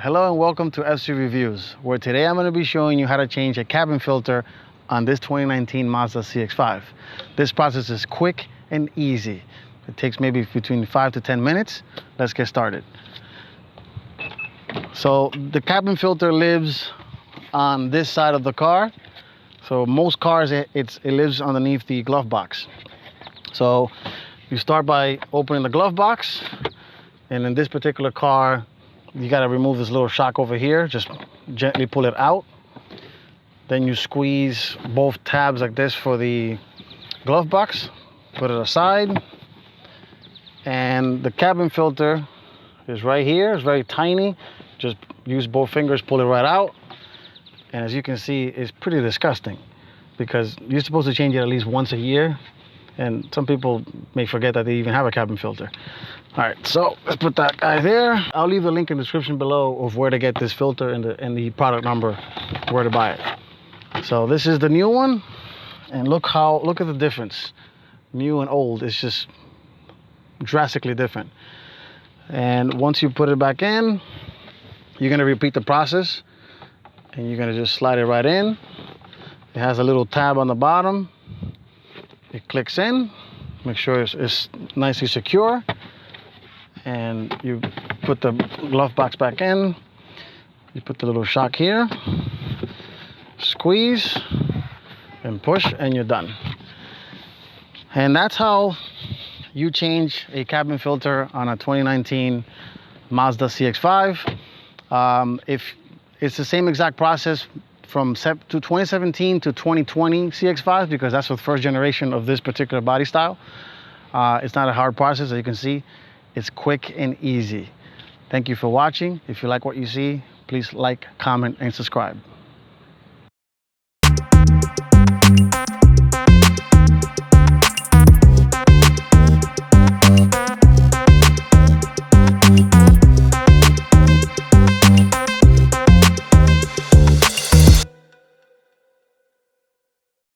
Hello and welcome to FC Reviews, where today I'm going to be showing you how to change a cabin filter on this 2019 Mazda CX-5. This process is quick and easy. It takes maybe between 5 to 10 minutes. Let's get started. So the cabin filter lives on this side of the car. So most cars, it lives underneath the glove box. So you start by opening the glove box, and in this particular car, you got to remove this little shock over here. Just gently pull it out. Then you squeeze both tabs like this for the glove box. Put it aside. And the cabin filter is right here. It's very tiny. Just use both fingers, pull it right out. And as you can see, it's pretty disgusting because you're supposed to change it at least once a year. And some people may forget that they even have a cabin filter. All right, so let's put that guy there. I'll leave the link in the description below of where to get this filter and the product number, where to buy it. So this is the new one, and look at the difference. New and old is just drastically different. And once you put it back in, you're gonna repeat the process, and you're gonna just slide it right in. It has a little tab on the bottom. It clicks in. Make sure it's nicely secure. And you put the glove box back in. You put the little shock here. Squeeze and push, and you're done. And that's how you change a cabin filter on a 2019 Mazda CX-5. If it's the same exact process from 2017 to 2020 CX-5, because that's the first generation of this particular body style. It's not a hard process, as you can see. It's quick and easy. Thank you for watching. If you like what you see, please like, comment, and subscribe.